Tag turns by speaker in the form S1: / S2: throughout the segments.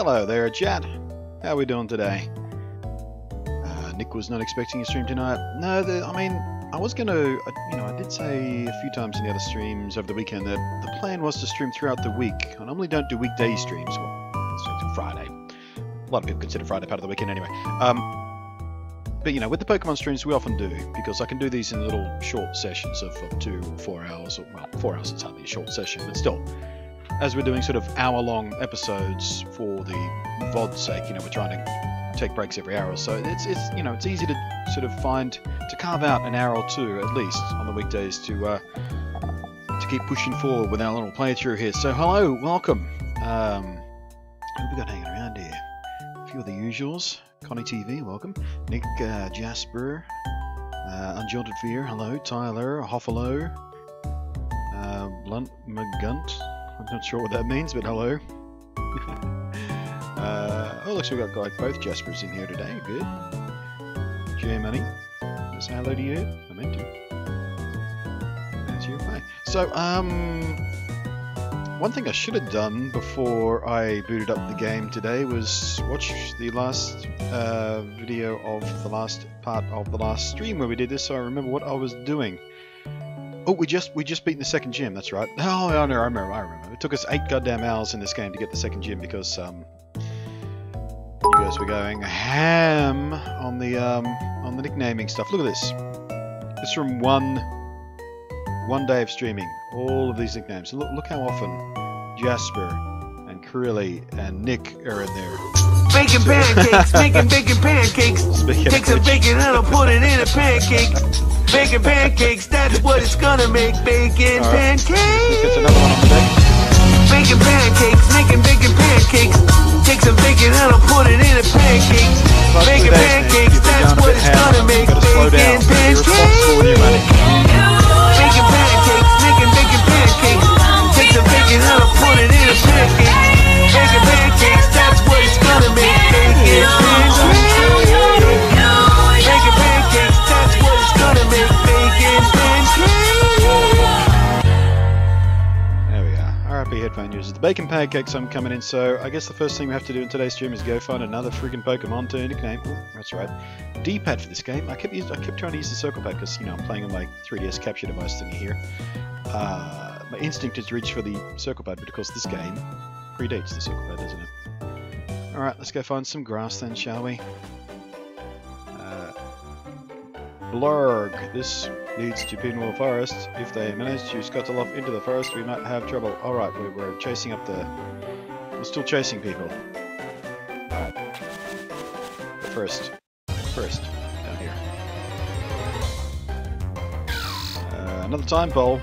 S1: Hello there, chat. How are we doing today? Nick was not expecting a stream tonight. No, I mean, I was going to, I did say a few times in the other streams over the weekend that the plan was to stream throughout the week. I normally don't do weekday streams. Well, it's Friday. A lot of people consider Friday part of the weekend anyway. But, with the Pokemon streams, we often do, because I can do these in little short sessions of 2 or 4 hours. Or, well, 4 hours is hardly a short session, but still. As we're doing sort of hour-long episodes for the VOD's sake, we're trying to take breaks every hour or so. It's easy to sort of carve out an hour or two at least on the weekdays to keep pushing forward with our little playthrough here. So hello, welcome. Who have we got hanging around here? A few of the usuals. Connie TV, welcome. Nick, Jasper, Unjolted Fear, hello. Tyler, Hoffalo, Blunt Magunt. I'm not sure what that means, but hello. Looks like we've got both Jaspers in here today. Good. J Money. Say hello to you. I meant to. That's you. Hi. So, one thing I should have done before I booted up the game today was watch the last video of the last part of the last stream where we did this, so I remember what I was doing. Oh, we just beat the second gym. That's right. Oh, no, I remember. It took us 8 goddamn hours in this game to get the second gym because you guys were going ham on the nicknaming stuff. Look at this. This is from one day of streaming. All of these nicknames. Look how often Jasper and Curly and Nick are in there.
S2: Bacon pancakes, making bacon pancakes. Take some bacon and I'll put it in a pancake. Bacon pancakes, that's what it's gonna make. Bacon pancakes.
S1: That's another one on the deck.
S2: Bacon pancakes, making bacon pancakes. Take some bacon and I'll put it in a pancake. Bacon pancakes, that's what it's gonna make. Bacon pancakes. Bacon pancakes, making bacon pancakes. Take some bacon and I'll put it in a pancake. Bacon pancakes, that's what it's gonna make. Bacon pancakes. Bacon pancakes, that's what it's gonna make. Bacon pancakes.
S1: There we are. RIP headphone users. The bacon pancakes I'm coming in, so I guess the first thing we have to do in today's stream is go find another friggin' Pokemon to nickname. Oh, that's right. D-pad for this game. I kept trying to use the circle pad because I'm playing on my 3DS capture device thingy here. My instinct is to reach for the circle pad, but of course this game predates the circle pad, doesn't it? Alright, let's go find some grass then, shall we? Blurg. This leads to Pinwall Forest. If they manage to scuttle off into the forest, we might have trouble. Alright, we're chasing up the... We're still chasing people. Alright. First, down here. Another time pole.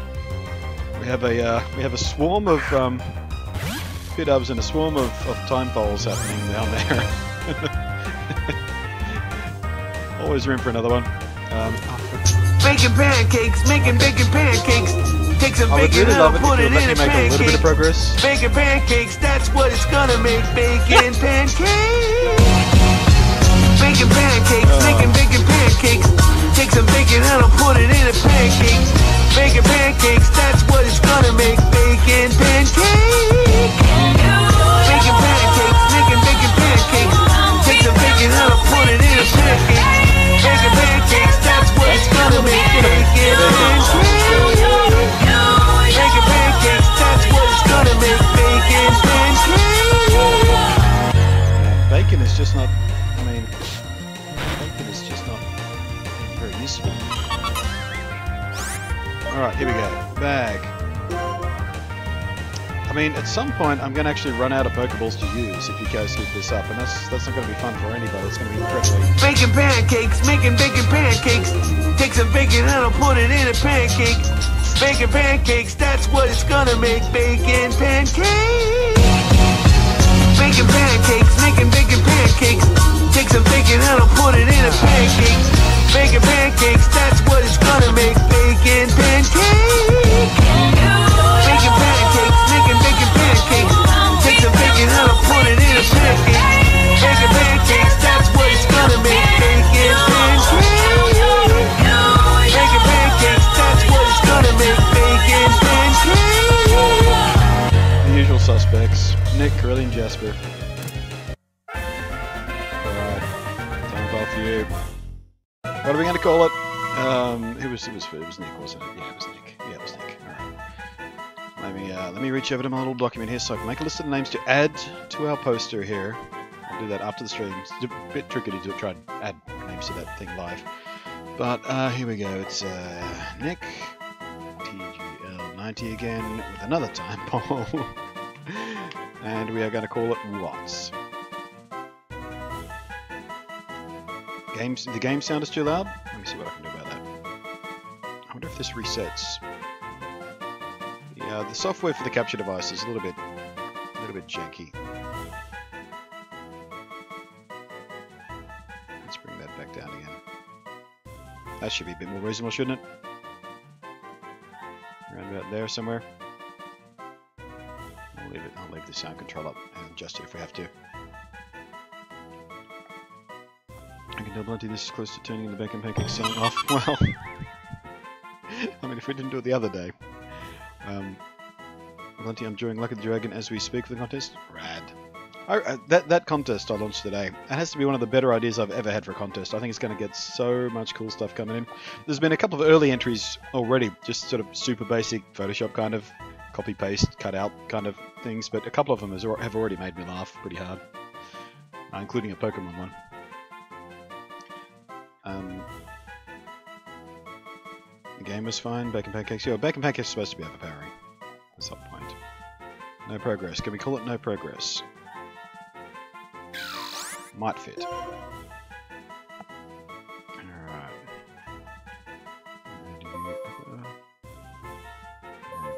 S1: We have a swarm of pit-ups and a swarm of time poles happening down there. Always room for another one.
S2: Bacon pancakes, making bacon pancakes. Take some
S1: I would
S2: bacon
S1: really
S2: and
S1: love
S2: I'll
S1: it if
S2: put
S1: you
S2: it
S1: would let
S2: in
S1: me
S2: a
S1: make a little bit of
S2: pancake.
S1: progress.
S2: Bacon pancakes, that's what it's gonna make. Bacon pancakes. Bacon pancakes, making bacon pancakes. Take some bacon and I'll put it in a pancake. Bacon pancakes, that's what it's gonna make. Bacon pancakes. Bacon pancakes, making bacon pancakes. Take some bacon and I'll put it in a pancake. Bacon pancakes, that's what it's gonna make. Bacon pancakes. Bacon pancakes, that's what it's gonna make. Bacon pancakes.
S1: Bacon is just not... bacon is just not very useful. Alright, here we go. Bag. At some point I'm going to actually run out of Pokeballs to use if you guys keep this up, and that's not going to be fun for anybody. It's going to be incredibly...
S2: Bacon pancakes, making bacon pancakes. Take some bacon and I'll put it in a pancake. Bacon pancakes, that's what it's gonna make. Bacon pancakes. Bacon pancakes, making bacon pancakes. Take some bacon and I'll put it in a pancake. Bacon pancakes, that's what it's gonna make. Bacon pancakes. Bacon pancakes, making bacon pancakes. Take some bacon and I'll put it in a pancake. Bacon pancakes, that's what it's gonna make. Bacon pancakes. Bacon pancakes, that's what it's gonna make. Bacon pancakes.
S1: The usual suspects. Nick, Curly, and Jasper. off you. What are we going to call it? It was Nick, wasn't it? Yeah, it was Nick. Yeah, it was Nick. All right. Let me reach over to my little document here so I can make a list of the names to add to our poster here. I'll do that after the stream. It's a bit tricky to try and add names to that thing live. But here we go. It's Nick, TGL90 again with another time poll. And we are going to call it Watts. The game sound is too loud? Let me see what I can do about that. I wonder if this resets. Yeah, the software for the capture device is a little bit janky. Let's bring that back down again. That should be a bit more reasonable, shouldn't it? Around about there somewhere. I'll leave the sound control up and adjust it if we have to. I can tell BluntNate this is close to turning the Bacon Pancake song off. Well, I mean, if we didn't do it the other day. BluntNate, I'm drawing Luck of the Dragon as we speak for the contest. Rad. That contest I launched today, it has to be one of the better ideas I've ever had for a contest. I think it's going to get so much cool stuff coming in. There's been a couple of early entries already, just sort of super basic Photoshop kind of copy-paste, cut-out kind of things, but a couple of them have already made me laugh pretty hard, including a Pokemon one. The game was fine. Bacon Pancakes. Yeah, Bacon Pancakes is supposed to be overpowering at some point. No progress. Can we call it no progress? Might fit. Alright.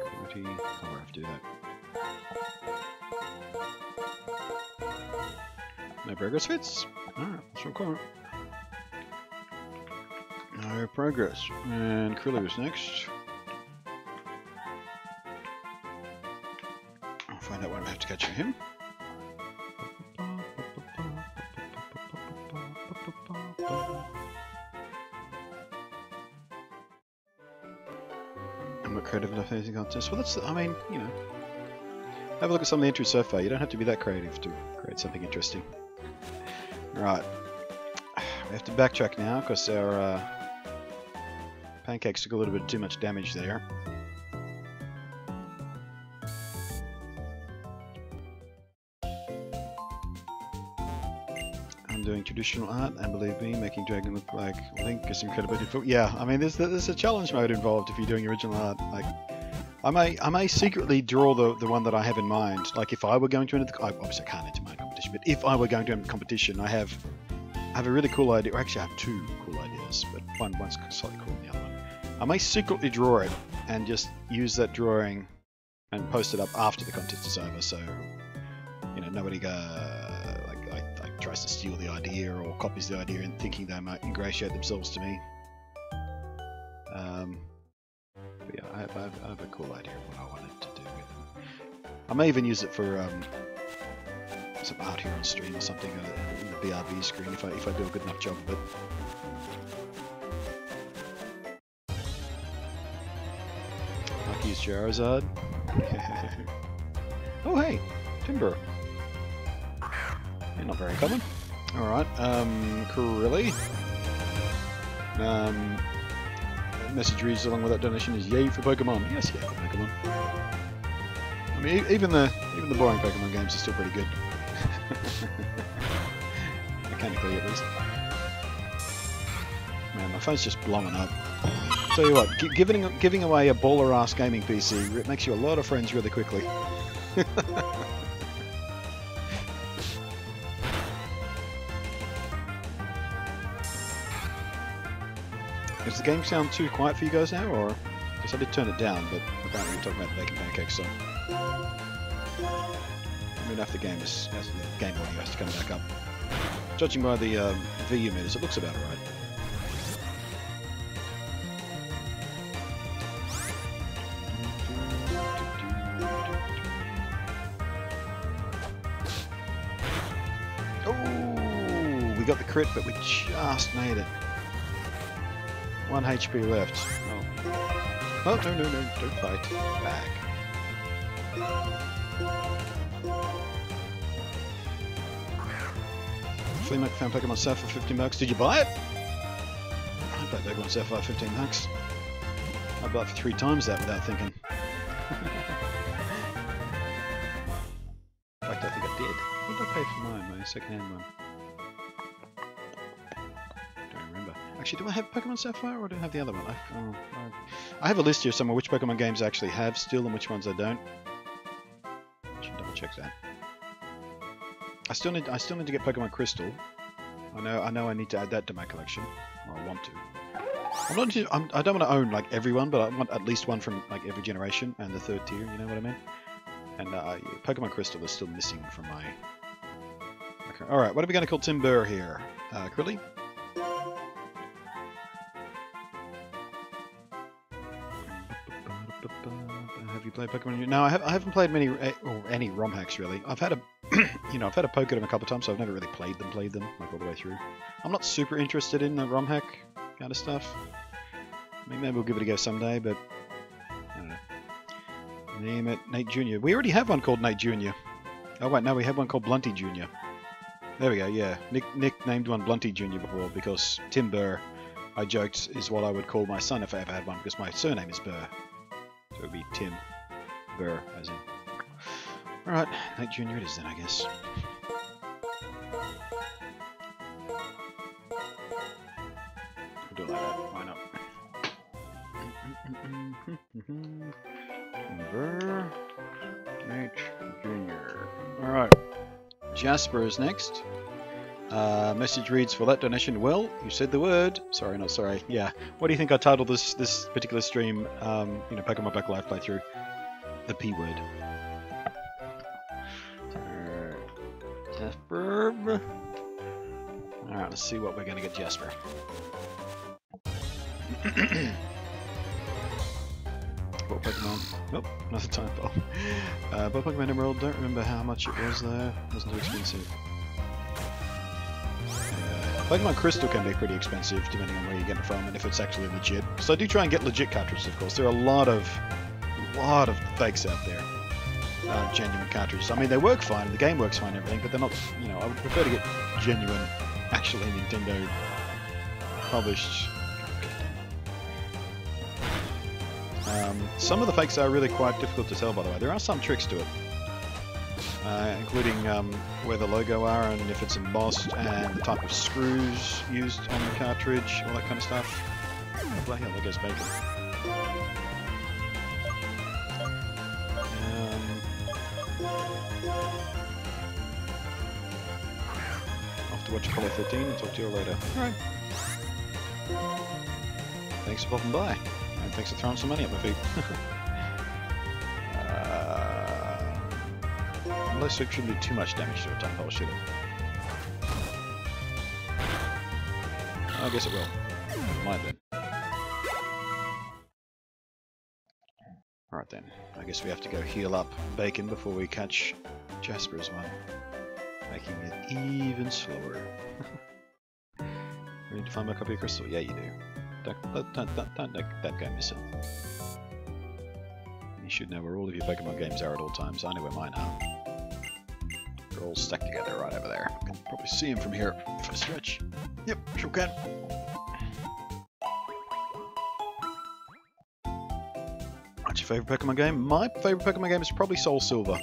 S1: Quality. I'll have to do that. No progress fits? Alright, that's real. No progress. And Krilly was next. I'll find out when I have to catch him. I'm not creative enough for anything contest. Well, that's, I mean, you know, have a look at some of the entries so far. You don't have to be that creative to create something interesting. Right. We have to backtrack now because our pancakes took a little bit too much damage there. I'm doing traditional art, and believe me, making Dragon look like Link is incredibly difficult. Yeah, I mean, there's a challenge mode involved if you're doing original art. Like, I may secretly draw the one that I have in mind. Like, if I were going to enter the, obviously I can't enter my competition, but if I were going to enter a competition, I have a really cool idea. Or actually, I have two cool ideas, but one's slightly cooler than the other one. I may secretly draw it and just use that drawing and post it up after the contest is over, so you know nobody like tries to steal the idea or copies the idea and thinking they might ingratiate themselves to me. But yeah, I have a cool idea of what I wanted to do with it. I may even use it for some art here on stream or something in the BRB screen if I do a good enough job of it. Like use Charizard. Oh hey, Timber. You're not very common. Alright, Krilly. Message reads along with that donation is yay for Pokemon. Yes, yay for Pokemon. I mean, even the boring Pokemon games are still pretty good. Mechanically, at least. Man, my phone's just blowing up. Tell you what, giving away a baller-ass gaming PC it makes you a lot of friends really quickly. Does the game sound too quiet for you guys now, or? Because I did turn it down, but apparently we're talking about the Bacon Pancakes, so. I mean, after the game audio has to come back up. Judging by the VU meters, it looks about right. Oh, we got the crit, but we just made it. 1 HP left. Oh. Oh, no, don't fight. Back. Flea found Pokemon Sapphire for 15 bucks. Did you buy it? I bought Pokemon Sapphire 15 bucks. I bought it for 3 times that without thinking. In fact, I think I did. What did I pay for mine? My second-hand one. Don't remember. Actually, do I have Pokemon Sapphire or do I have the other one? I have a list here somewhere which Pokemon games I actually have still and which ones I don't. I should double check that. I still need to get Pokemon Crystal. I know I need to add that to my collection. Or I want to. I don't want to own like everyone, but I want at least one from like every generation and the 3rd tier. You know what I mean? And Pokemon Crystal is still missing from my. Okay. All right, what are we going to call Timber here? Krilly? Have you played Pokemon? No, I haven't played many or any ROM hacks really. I've had a I've had a poke at them a couple of times, so I've never really played them like all the way through. I'm not super interested in the ROM hack kind of stuff. I mean, maybe we'll give it a go someday, but I don't know. Name it Nate Jr. We already have one called Nate Jr. Oh wait, no, we have one called Blunty Jr. There we go. Yeah, Nick named one Blunty Jr. before because Tim Burr, I joked, is what I would call my son if I ever had one because my surname is Burr. So it would be Tim Burr, as in. Alright, Nate Jr. it is then, I guess. We'll do it like that, why not? Burr, Nate Jr. Alright, Jasper is next. Message reads, for that donation, well, you said the word. Sorry, not sorry. Yeah. What do you think I titled this particular stream, Pokemon Black Live playthrough? The P word. Jasper. Alright, let's see what we're going to get Jasper. What Pokemon? Nope, another typo. But Pokemon Emerald, don't remember how much it was though. It wasn't too expensive. Pokemon Crystal can be pretty expensive depending on where you get it from and if it's actually legit. So I do try and get legit cartridges, of course. There are a lot of fakes out there. Genuine cartridges. I mean, they work fine, the game works fine and everything, but they're not, I would prefer to get genuine, actually Nintendo published. Some of the fakes are really quite difficult to tell, by the way. There are some tricks to it. Including where the logo are and if it's embossed and the type of screws used on the cartridge, all that kind of stuff. Oh, bloody hell, there goes bacon. Off to watch Apollo 13 and talk to you later. Alright. Thanks for popping by. And thanks for throwing some money at my feet. Unless it shouldn't do too much damage to a time pole, should it? I guess it will. Never mind then. Alright then. I guess we have to go heal up Bacon before we catch Jasper's one. Making it even slower. You need to find my copy of Crystal? Yeah, you do. Don't let that guy miss it. You should know where all of your Pokemon games are at all times. I know where mine are. They're all stacked together right over there. You can probably see them from here for a stretch. Yep, sure can. What's your favourite Pokemon game? My favourite Pokemon game is probably Soul Silver.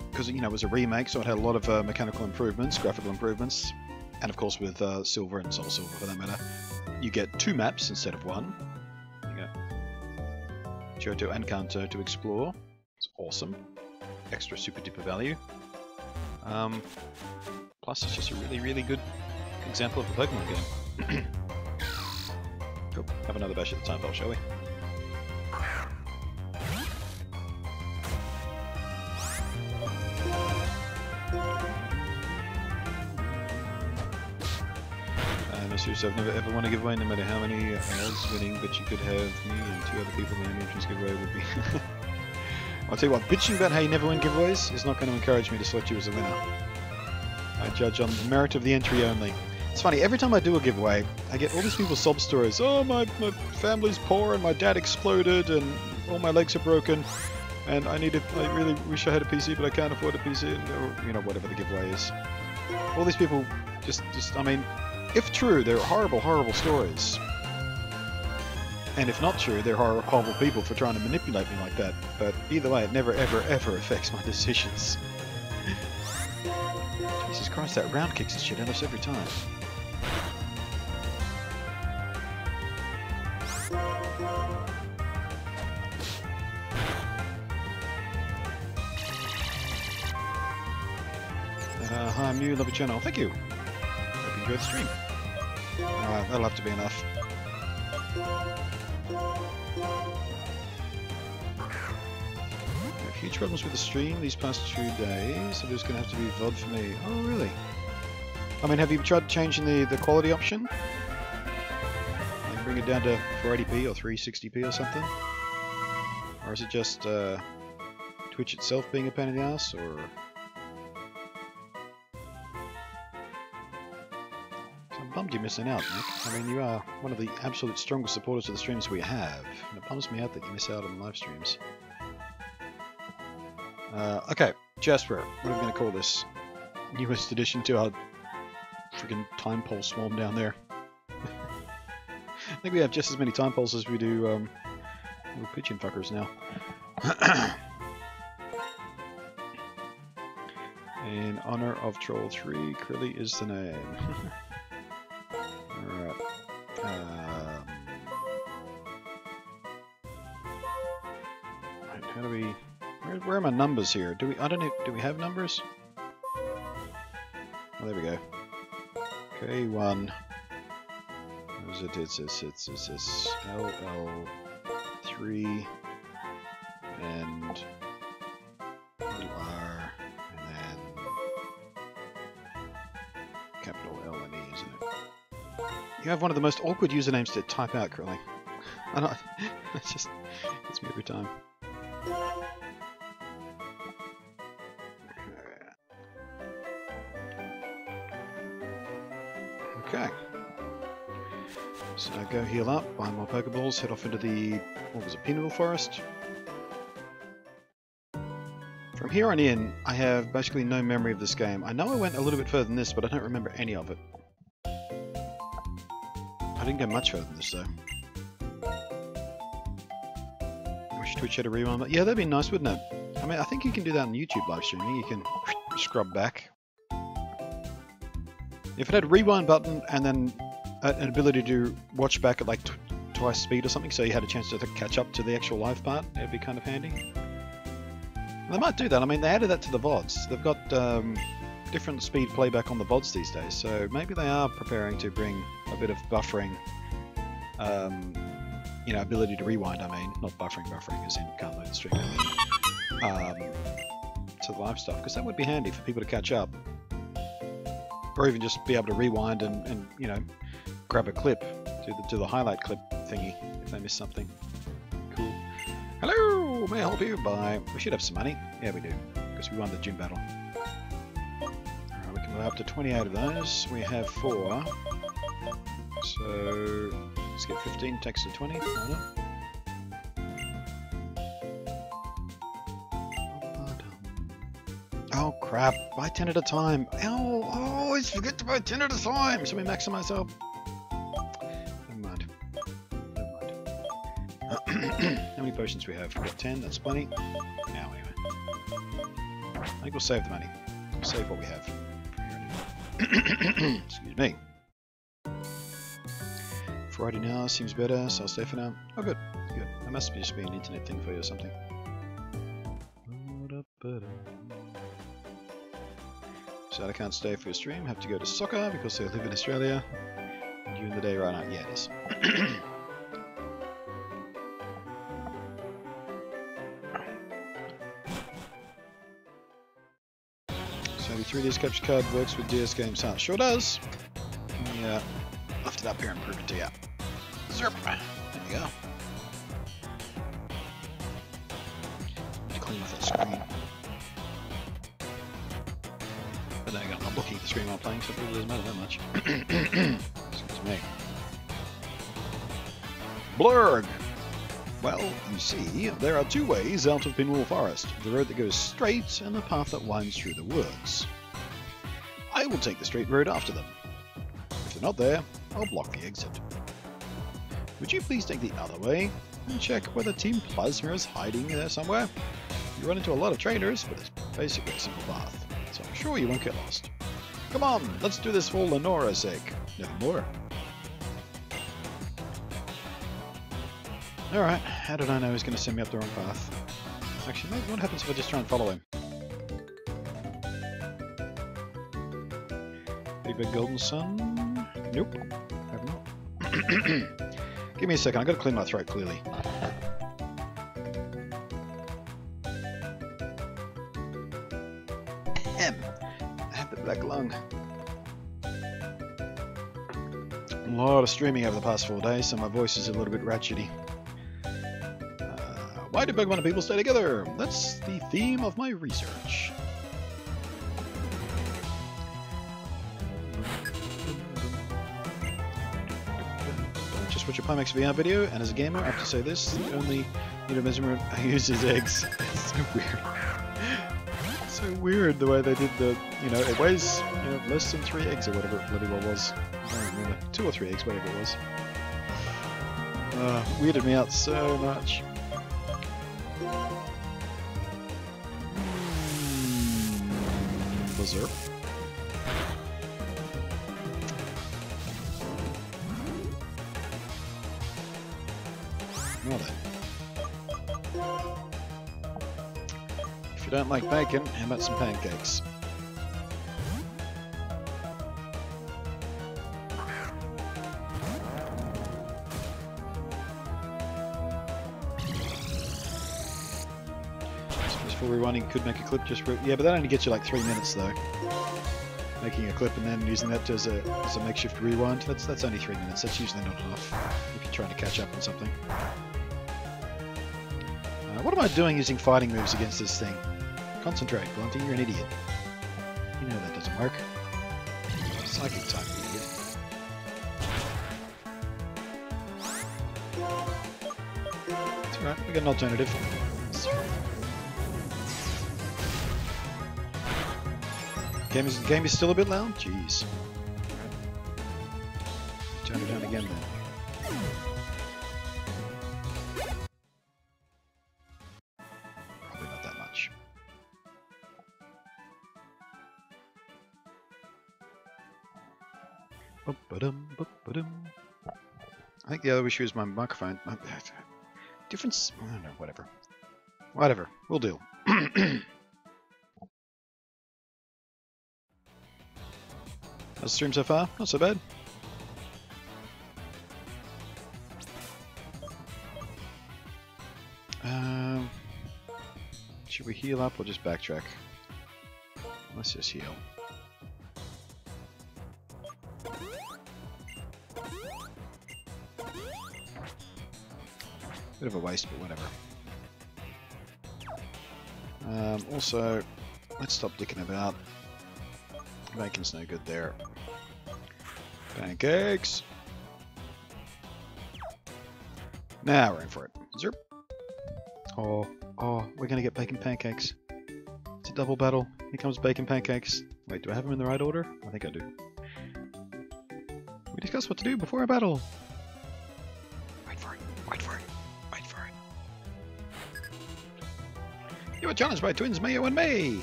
S1: Because, it was a remake, so it had a lot of mechanical improvements, graphical improvements. And of course with Silver and Soul Silver for that matter, you get 2 maps instead of 1. You go Johto and Kanto to explore. It's awesome. Extra super duper value. Plus it's just a really, really good example of a Pokemon game. Cool. Have another bash at the time bell, shall we? Seriously, I've never ever won a giveaway, no matter how many odds winning, but you could have me and 2 other people in the entrance giveaway would be... I'll tell you what, bitching about how you never win giveaways is not going to encourage me to select you as a winner. I judge on the merit of the entry only. It's funny, every time I do a giveaway, I get all these people's sob stories. Oh, my family's poor and my dad exploded and all my legs are broken. And I really wish I had a PC, but I can't afford a PC, or, you know, whatever the giveaway is. All these people I mean, if true, they're horrible, horrible stories. And if not true, they're horrible people for trying to manipulate me like that. But either way, it never, ever, ever affects my decisions. Jesus Christ, that round kicks the shit out of us every time. Hi, I'm new, love your channel. Thank you. Hope you enjoyed the stream. Alright, that'll have to be enough. Huge problems with the stream these past 2 days, so there's going to have to be VOD for me. Oh, really? I mean, have you tried changing the quality option? Like bring it down to 480p or 360p or something? Or is it just Twitch itself being a pain in the ass, or... Bummed you're missing out, Nick. I mean, you are one of the absolute strongest supporters of the streams we have, and it bums me out that you miss out on live streams. Okay, Jasper, what are we going to call this? Newest addition to our friggin' time pole swarm down there. I think we have just as many time poles as we do little pigeon fuckers now. In honor of Troll 3, Krilly is the name. Alright. Right, how do we... Where are my numbers here? Do we... I don't know... Do we have numbers? Oh, there we go. K1. What is it? It's LL3 and little R and then capital L and E, isn't it? You have one of the most awkward usernames to type out, Curly. I don't... It just gets me every time. Okay. So go heal up, buy more Pokeballs, head off into the... what was it, Peanut Forest? From here on in, I have basically no memory of this game. I know I went a little bit further than this, but I don't remember any of it. I didn't go much further than this, though. I wish Twitch had a rewind, but yeah, that'd be nice, wouldn't it? I mean, I think you can do that on YouTube live streaming. You can scrub back. If it had a rewind button and then an ability to watch back at like twice speed or something, so you had a chance to catch up to the actual live part, it'd be kind of handy. And they might do that. I mean, they added that to the VODs. They've got different speed playback on the VODs these days, so maybe they are preparing to bring a bit of buffering, you know, ability to rewind, I mean, not buffering as in can't load the stream, to the live stuff, because that would be handy for people to catch up. Or even just be able to rewind and you know, grab a clip, do the highlight clip thingy if they miss something. Cool. Hello, may I help you? Bye. We should have some money. Yeah, we do, because we won the gym battle. Alright, we can go up to 28 of those. We have 4. So let's get 15, takes to 20. Why not? Oh crap, buy 10 at a time. Oh, I always forget to buy 10 at a time. Should we maximize our... Never mind. How many potions do we have? We've got 10, that's plenty. Now anyway. I think we'll save the money. We'll save what we have. Excuse me. Friday now seems better, so I'll stay for now. Oh good, good. That must just be an internet thing for you or something. So I can't stay for your stream, have to go to soccer because I live in Australia. During the day right now, yeah it is. So the 3DS capture card works with DS games, huh? Sure does. Yeah, lift it up here and prove it to you. Zerp. There you go. Clean off that screen. But then again, I'm not looking at the screen while playing, so it really doesn't matter that much. Excuse me. Blurg! Well, you see, there are two ways out of Pinwheel Forest. The road that goes straight and the path that winds through the woods. I will take the straight road after them. If they're not there, I'll block the exit. Would you please take the other way and check whether Team Plasma is hiding there somewhere? You run into a lot of trainers, but it's basically a simple path, so I'm sure you won't get lost. Come on, let's do this for Lenora's sake. Nevermore. Alright, how did I know he was going to send me up the wrong path? Actually, maybe what happens if I just try and follow him? Big golden sun? Nope, have not. Give me a second, I've got to clear my throat clearly. I have the black lung. A lot of streaming over the past 4 days, so my voice is a little bit ratchety. Why do Pokemon and people stay together? That's the theme of my research. Just watch a Pimax VR video, and as a gamer, I have to say this: the only measurement I use is eggs. It's so weird. It's so weird the way they did the. It weighs less than 3 eggs or whatever it bloody well was. I don't remember. 2 or 3 eggs, whatever it was. Weirded me out so much. Berserk. Well then. If you don't like bacon, how about some pancakes? Rewinding could make a clip just for yeah, but that only gets you like 3 minutes though. Making a clip and then using that as a makeshift rewind. That's only 3 minutes. That's usually not enough if you're trying to catch up on something. What am I doing using fighting moves against this thing? Concentrate, Blunty. You're an idiot. You know that doesn't work. Psychic type, idiot. It's alright. We got an alternative. Game is still a bit loud? Jeez. Turn it down again then. Probably not that much. I think the other issue is my microphone. Difference? I don't know, whatever. Whatever. We'll do. How's the stream so far? Not so bad. Should we heal up or just backtrack? Let's just heal. Bit of a waste, but whatever. Also, let's stop dicking about. Bacon's no good there. Pancakes! Now we're in for it. Zerp! Oh, we're gonna get bacon pancakes. It's a double battle. Here comes bacon pancakes. Wait, do I have them in the right order? I think I do. We discussed what to do before a battle. Wait for it. Wait for it. Wait for it. You were challenged by twins Mayo and May!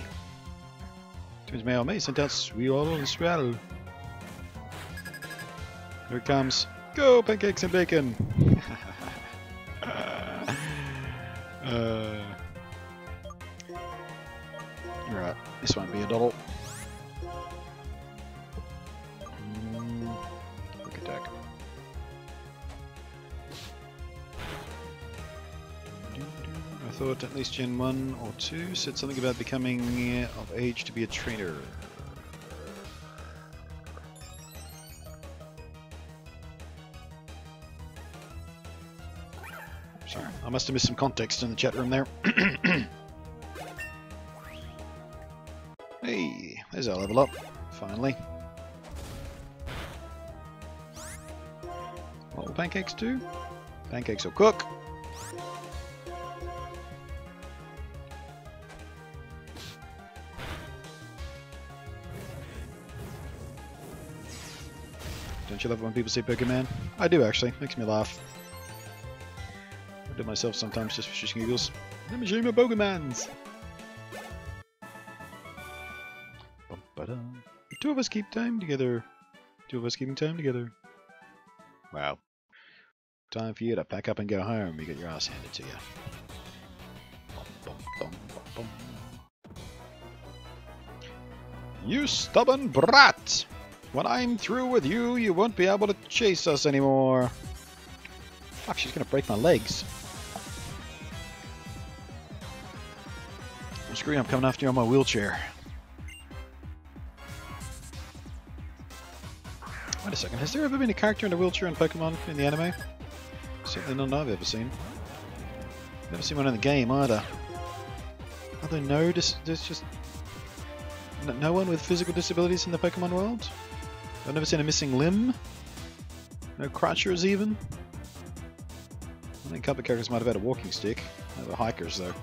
S1: Twins Mayo and May sent out Swirl and Swirl. Here it comes. Go, pancakes and bacon! Right, this won't be a double. Quick attack. I thought at least Gen 1 or 2 said something about becoming of age to be a trainer. Sorry, I must have missed some context in the chat room there. Hey, there's our level up, finally. What will pancakes do? Pancakes will cook. Don't you love it when people say Pokemon? I do actually. Makes me laugh. I do it myself sometimes just for shits and giggles. Let me show you my Pokemons! The two of us keep time together. Two of us keeping time together. Wow. Time for you to pack up and go home. You get your ass handed to you. Bum, bum, bum, bum, bum. You stubborn brat! When I'm through with you, you won't be able to chase us anymore. Fuck, she's gonna break my legs. I'm screwing up coming after you on my wheelchair. Wait a second, has there ever been a character in a wheelchair in Pokemon in the anime? Certainly none I've ever seen. Never seen one in the game either. Are there no there's just no one with physical disabilities in the Pokemon world? I've never seen a missing limb. No crutchers even. I think a couple of characters might have had a walking stick. They were hikers though.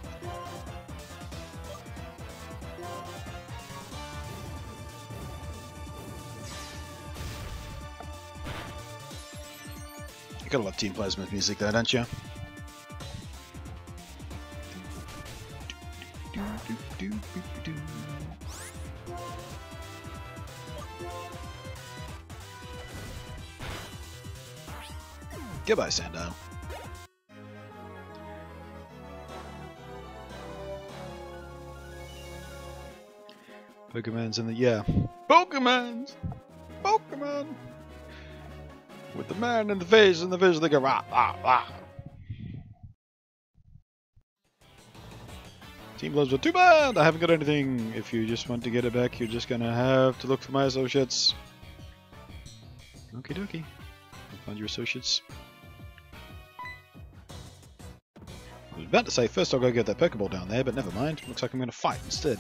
S1: You gotta love Team Plasma's music though, don't you? Goodbye, Sando. Pokemon's in the Pokemons! Pokemon! With the man in the face and the fish, they go rah rah rah. Team Plasma, too bad! I haven't got anything. If you just want to get it back, you're just gonna have to look for my associates. Okie dokie. Find your associates. I was about to say, first I'll go get that Pokeball down there, but never mind. Looks like I'm going to fight instead.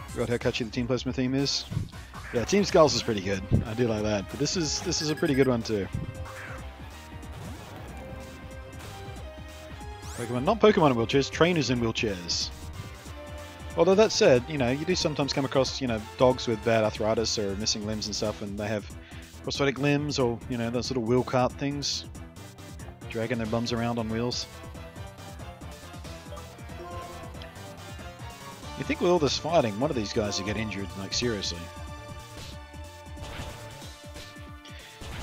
S1: Forgot how catchy the Team Plasma theme is. Yeah, Team Skulls is pretty good. I do like that, but this is a pretty good one too. Pokemon, not Pokemon in wheelchairs, trainers in wheelchairs. Although that said, you know, you do sometimes come across, you know, dogs with bad arthritis or missing limbs and stuff, and they have prosthetic limbs or, you know, those little wheel cart things, dragging their bums around on wheels. You think with all this fighting, one of these guys would get injured, like seriously.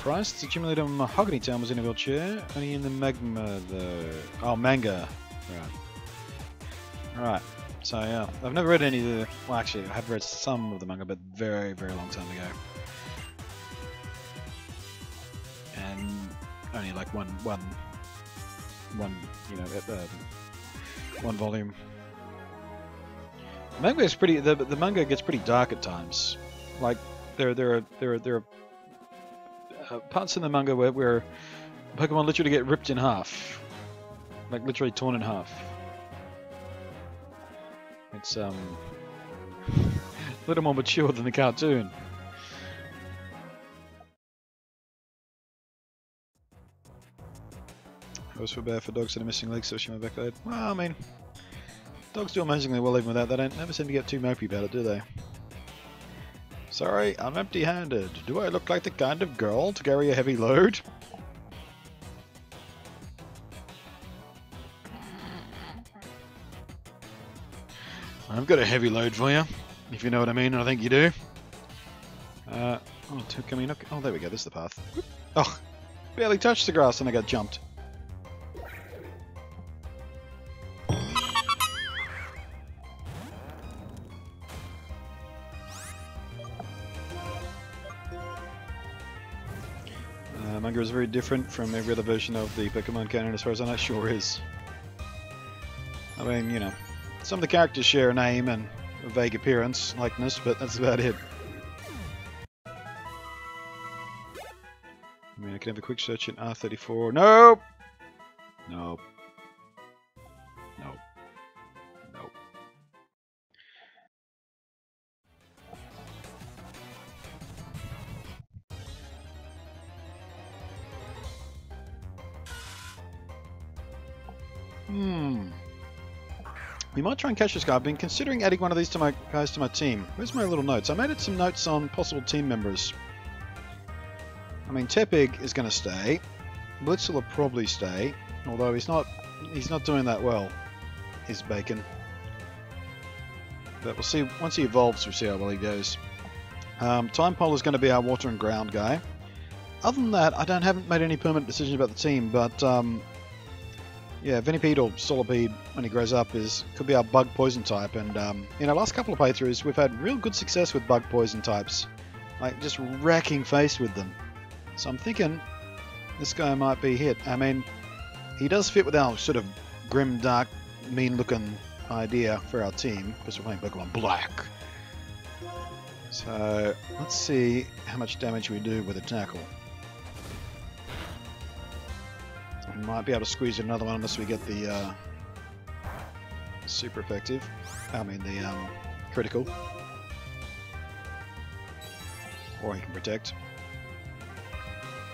S1: Christ, the Accumulator Mahogany Town was in a wheelchair, only in the Magma though. Oh, manga. Right. Right. So yeah, I've never read any of the, well actually I have read some of the manga, but very, very long time ago. And only like one you know, one volume. Manga is pretty, the manga gets pretty dark at times. Like there are parts in the manga where Pokemon literally get ripped in half. Like literally torn in half. It's a little more mature than the cartoon. I always feel bad for dogs that are missing legs, especially my backside. Well, I mean, dogs do amazingly well even with that. They don't never seem to get too mopey about it, do they? Sorry, I'm empty-handed. Do I look like the kind of girl to carry a heavy load? I've got a heavy load for you, if you know what I mean, and I think you do. Oh, can we not? Oh, there we go, this is the path. Whoop. Oh, barely touched the grass and I got jumped. Manga is very different from every other version of the Pokemon canon, as far as I know. Sure is. I mean, you know, some of the characters share a name and a vague appearance, likeness, but that's about it. I mean, I can have a quick search in R34. Nope! Nope. Nope. Nope. We might try and catch this guy. I've been considering adding one of these to my guys to my team. Where's my little notes? I made some notes on possible team members. I mean, Tepig is going to stay. Blitzel will probably stay, although he's not doing that well. He's bacon. But we'll see. Once he evolves, we'll see how well he goes. Time Pole is going to be our water and ground guy. Other than that, I haven't made any permanent decisions about the team, but yeah, Venipede or Solipede, when he grows up, could be our bug poison type. And in our last couple of playthroughs, we've had real good success with bug poison types, like just wrecking face with them. So I'm thinking this guy might be hit. I mean, he does fit with our sort of grim, dark, mean-looking idea for our team, because we're playing Pokemon Black. So let's see how much damage we do with a tackle. We might be able to squeeze another one unless we get the super effective. I mean the critical. Or he can protect.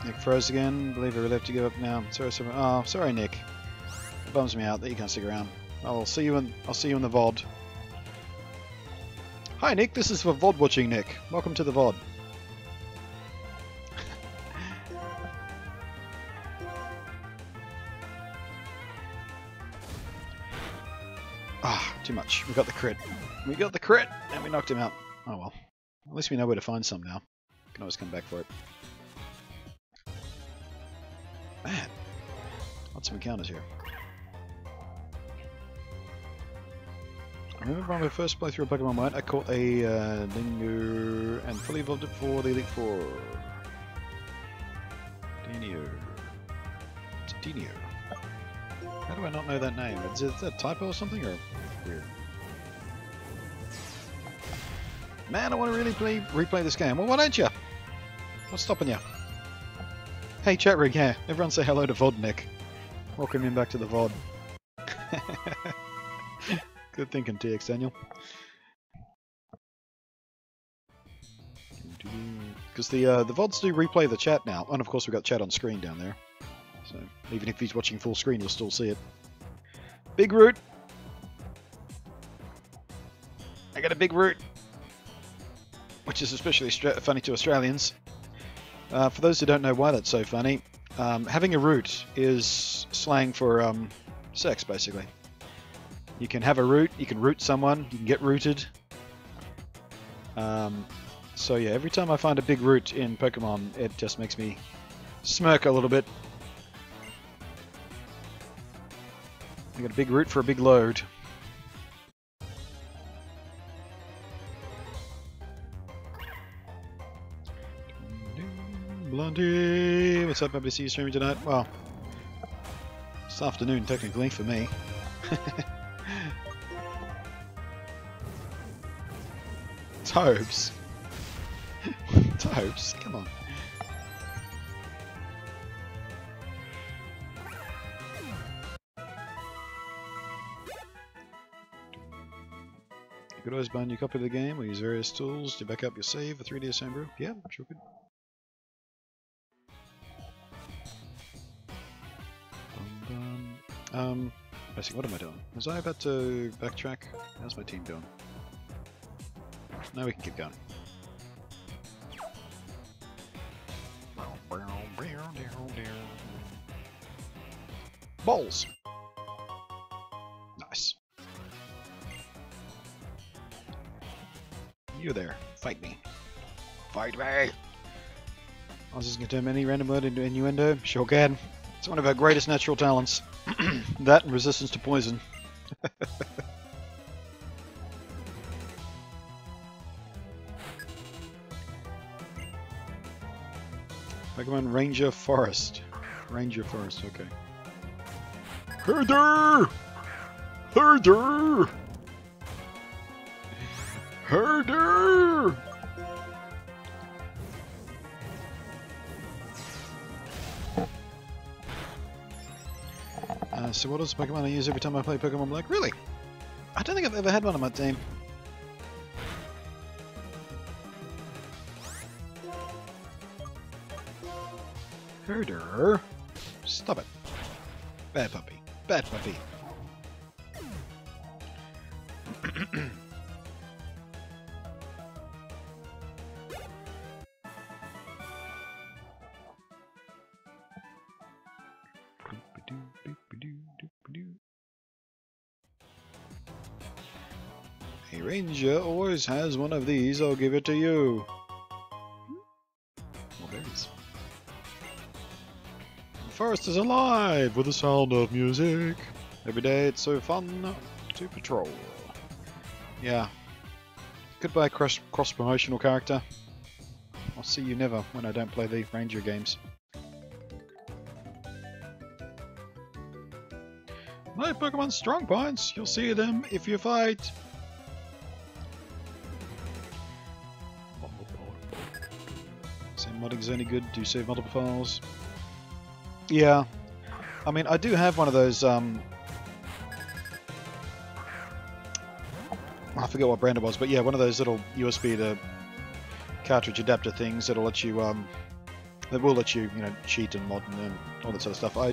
S1: Nick froze again. Believe we really have to give up now. Sorry, Nick. It bums me out that you can't stick around. I'll see you in the VOD. Hi Nick, this is for VOD watching Nick. Welcome to the VOD. Too much. We got the crit. We got the crit, and we knocked him out. Oh well. At least we know where to find some now. Can always come back for it. Man, lots of encounters here. I remember on my first playthrough of Pokemon White, I caught a Dingo and fully evolved it for the Elite Four. Dingo. It's a Dingo. How do I not know that name? Is that a typo or something, or weird? Man, I want to really replay this game. Well, why don't you? What's stopping you? Hey, chat rig, yeah. Everyone say hello to VOD Nick. Welcome him back to the VOD. Good thinking, TX Daniel. Because the VODs do replay the chat now, and of course we've got chat on screen down there. So even if he's watching full screen, you'll still see it. Big root. I got a big root, which is especially funny to Australians. For those who don't know why that's so funny, having a root is slang for sex, basically. You can have a root, you can root someone, you can get rooted. So yeah, every time I find a big root in Pokemon, it just makes me smirk a little bit. I got a big root for a big load. Blondie! What's up, happy to see you streaming tonight? Well, it's afternoon technically for me. Tobes. Tobes, come on. You could always buy a new copy of the game or use various tools to back up your save for 3DS Homebrew. Yeah, sure could. Basically, what am I doing? Was I about to backtrack? How's my team doing? Now we can keep going. Balls! Nice. You there. Fight me. Fight me! I was just going to turn any random word into innuendo. Sure can. It's one of our greatest natural talents. That and resistance to poison. Pokemon Ranger Forest. Ranger Forest, okay. Herder! Herder! Herder! So what is the Pokemon I use every time I play Pokemon Black? Really? I don't think I've ever had one on my team. Herder! Stop it. Bad puppy. Bad puppy. A ranger always has one of these, I'll give it to you. More berries. The forest is alive with the sound of music. Every day it's so fun to patrol. Yeah. Goodbye, cross-promotional character. I'll see you never when I don't play the ranger games. My Pokemon strong points. You'll see them if you fight. Say modding's only good. Do you save multiple files? Yeah. I mean, I do have one of those. I forget what brand it was, but yeah, one of those little USB to cartridge adapter things that'll let you, that will let you, cheat and mod and all that sort of stuff. I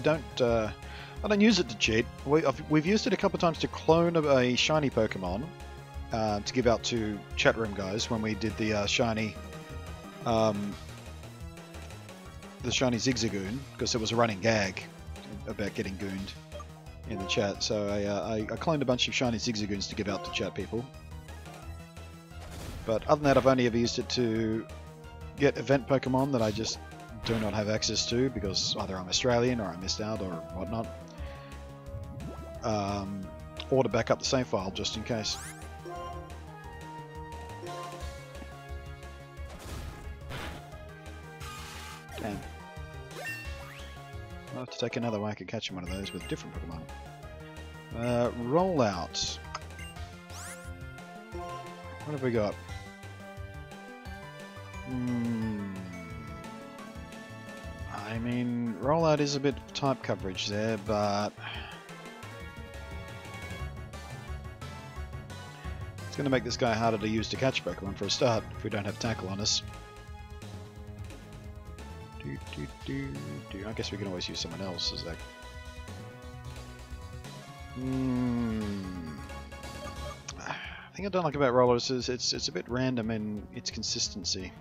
S1: don't use it to cheat. We've used it a couple of times to clone a shiny Pokemon to give out to chat room guys when we did the shiny Zigzagoon, because it was a running gag about getting gooned in the chat. So I cloned a bunch of shiny Zigzagoons to give out to chat people. But other than that, I've only ever used it to get event Pokemon that I just do not have access to because either I'm Australian or I missed out or whatnot. Or to back up the save file just in case. Damn. I'll have to take another whack at catching one of those with a different Pokemon. Rollout. What have we got? I mean, rollout is a bit of type coverage there, but it's going to make this guy harder to use to catch Pokemon for a start if we don't have tackle on us. I guess we can always use someone else as that. The thing I don't like about rollers is it's a bit random in its consistency.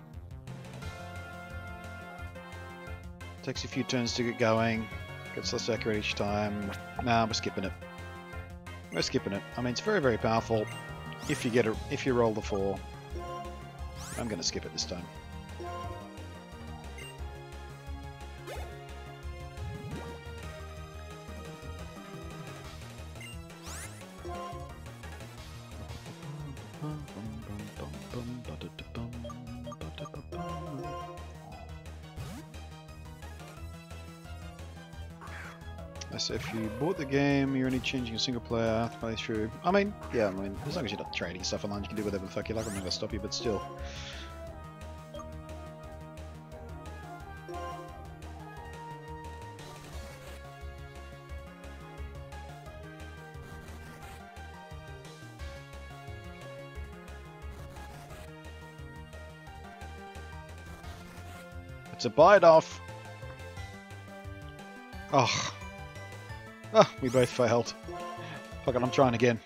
S1: Takes a few turns to get going, gets less accurate each time. Nah, we're skipping it. We're skipping it. I mean, it's very, very powerful if you roll the 4. I'm going to skip it this time. So if you bought the game, you're only changing a single player playthrough. I mean, yeah, as long as you're not trading stuff online, you can do whatever the fuck you like. I'm not going to stop you, but still. It's a bite off. Oh. Oh, we both failed. Fuck it, I'm trying again.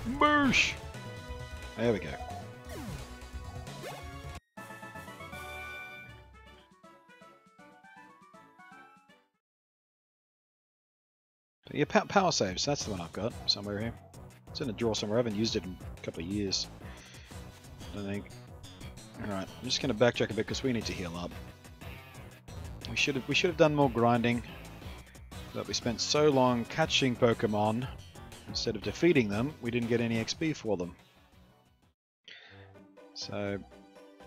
S1: Boosh! There we go. Yeah, power saves, that's the one I've got somewhere here. It's in a drawer somewhere. I haven't used it in a couple of years, I don't think. Alright, I'm just going to backtrack a bit because we need to heal up. We should have done more grinding, but we spent so long catching Pokemon instead of defeating them, we didn't get any XP for them. So,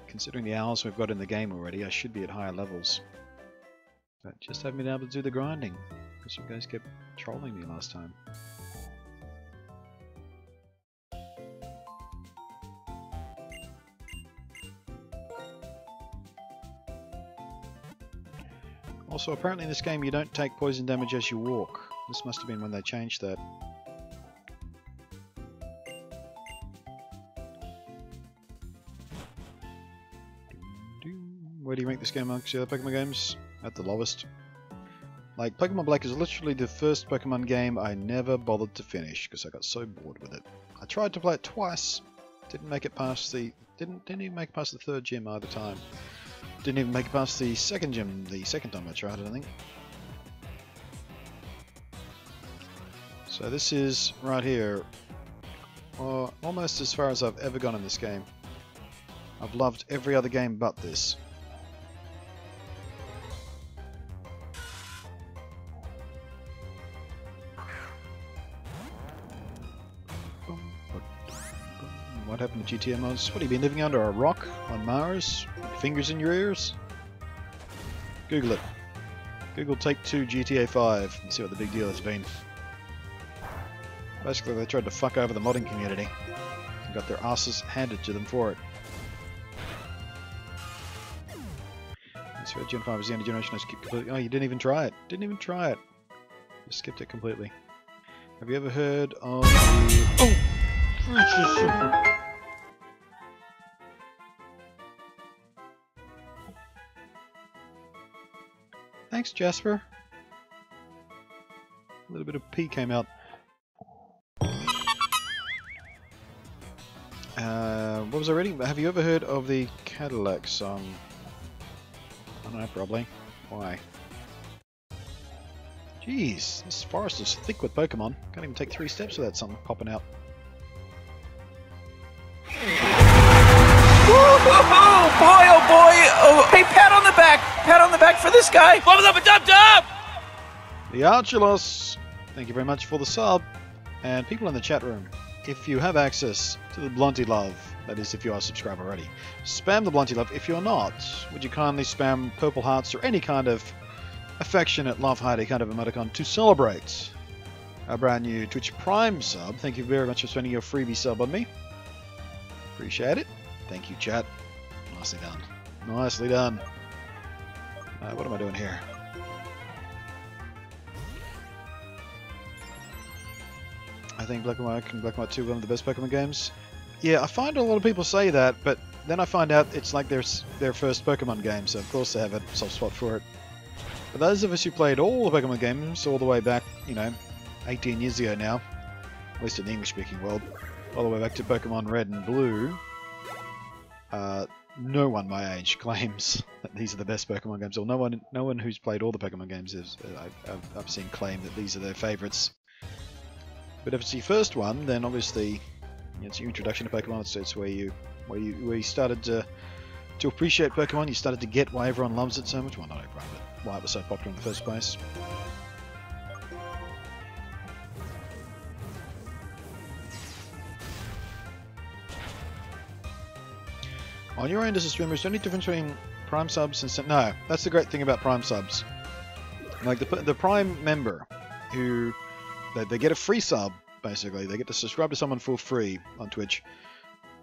S1: considering the hours we've got in the game already, I should be at higher levels. But just haven't been able to do the grinding, because you guys kept trolling me last time. Also, apparently in this game you don't take poison damage as you walk. This must have been when they changed that. where do you rank this game amongst the other Pokemon games? At the lowest. Like, Pokemon Black is literally the first Pokemon game I never bothered to finish because I got so bored with it. I tried to play it twice, didn't make it past the... didn't even make it past the third gym either time. Didn't even make it past the second gym the second time I tried it, I think. So this is right here, almost as far as I've ever gone in this game. I've loved every other game but this. What happened to GTA mods? What, have you been living under a rock on Mars? Fingers in your ears? Google it. Google Take 2 GTA 5 and see what the big deal has been. Basically, they tried to fuck over the modding community and got their asses handed to them for it. So Gen 5 is the end of generation I skipped completely. Oh, you didn't even try it. Didn't even try it. You skipped it completely. Have you ever heard of the... Oh! Thanks, Jasper. A little bit of pee came out. What was I reading? Have you ever heard of the Cadillac song? I don't know, probably. Why? Jeez, this forest is thick with Pokemon. Can't even take 3 steps without something popping out.
S3: Oh boy, oh boy! Oh, hey, pat on the back! Pat on the back for this guy! Bubble up a dub dub!
S1: The Archulus! Thank you very much for the sub. And people in the chat room, if you have access to the BluntNate love, that is if you are subscribed already, spam the BluntNate love. If you're not, would you kindly spam purple hearts or any kind of affectionate love hearty kind of emoticon to celebrate our brand new Twitch Prime sub. Thank you very much for spending your freebie sub on me. Appreciate it. Thank you, chat. Nicely done. Nicely done. What am I doing here? I think Black and White and Black and White 2 are one of the best Pokemon games. Yeah, I find a lot of people say that, but then I find out it's like their first Pokemon game, so of course they have a soft spot for it. But those of us who played all the Pokemon games all the way back, you know, 18 years ago now, at least in the English-speaking world, all the way back to Pokemon Red and Blue, no one my age claims that these are the best Pokemon games, or no one who's played all the Pokemon games is, I've seen claim that these are their favourites. But if it's your first one, then obviously, you know, it's your introduction to Pokemon. It's where you started to appreciate Pokemon. You started to get why everyone loves it so much. Well, not everyone, but why it was so popular in the first place. On your end as a streamer, is there any difference between Prime subs and... No, that's the great thing about Prime subs. Like the Prime member, who they get a free sub, basically. They get to subscribe to someone for free on Twitch.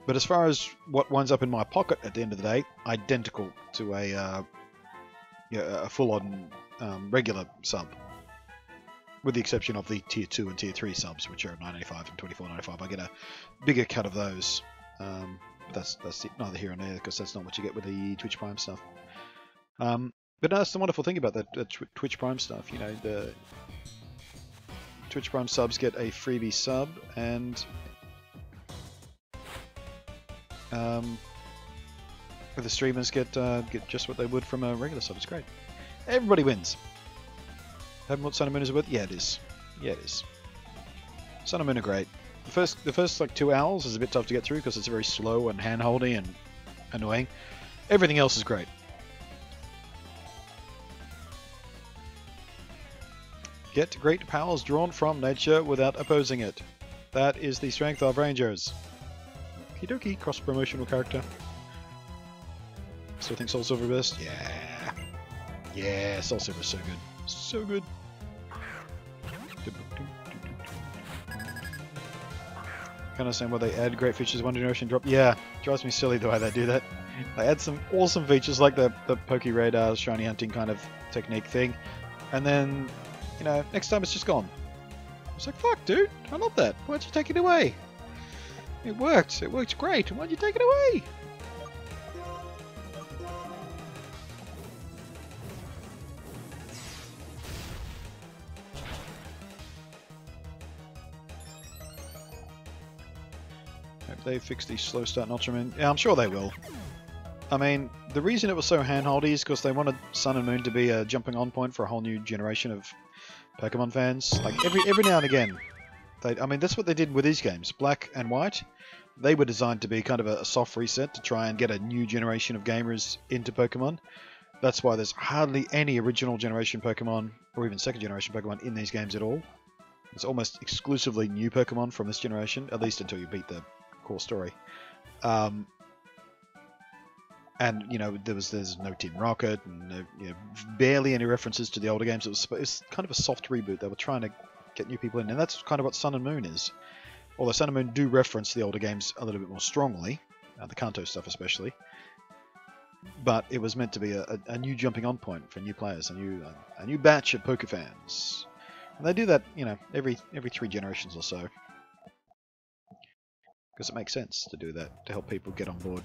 S1: But as far as what winds up in my pocket at the end of the day, identical to a full-on regular sub. With the exception of the Tier 2 and Tier 3 subs, which are $9.95 and $24.95. I get a bigger cut of those. But that's neither here nor there, because that's not what you get with the Twitch Prime stuff. But that's the wonderful thing about that Twitch Prime stuff. You know, the Twitch Prime subs get a freebie sub, and the streamers get just what they would from a regular sub. It's great. Everybody wins. Haven't what Sun and Moon is worth? Yeah, it is. Yeah, it is. Sun and Moon are great. The first like 2 hours is a bit tough to get through because it's very slow and hand-holdy and annoying. Everything else is great. Get great powers drawn from nature without opposing it. That is the strength of Rangers. Kidoki, cross-promotional character. Still think Soul Silver best? Yeah. Yeah, Soul Silver is so good. So good. Kind of saying why they add great features one generation drop. Yeah, drives me silly the way they do that. They add some awesome features like the Poke Radar, shiny hunting kind of technique thing, and then, you know, next time it's just gone. It's like, fuck, dude, I love that. Why'd you take it away? It worked. It worked great. Why'd you take it away? Hope they fix the slow start and Ultraman. Yeah, I'm sure they will. I mean, the reason it was so handholdy is because they wanted Sun and Moon to be a jumping on point for a whole new generation of Pokemon fans. Like every now and again, I mean, that's what they did with these games. Black and White, they were designed to be kind of a soft reset to try and get a new generation of gamers into Pokemon. That's why there's hardly any original generation Pokemon, or even second generation Pokemon, in these games at all. It's almost exclusively new Pokemon from this generation, at least until you beat the core story. And, you know, there's no Team Rocket, and no, you know, barely any references to the older games. It was kind of a soft reboot. They were trying to get new people in, and that's kind of what Sun and Moon is. Although Sun and Moon do reference the older games a little bit more strongly, the Kanto stuff especially. But it was meant to be a new jumping on point for new players, a new batch of Poke fans. And they do that, you know, every 3 generations or so. Because it makes sense to do that, to help people get on board.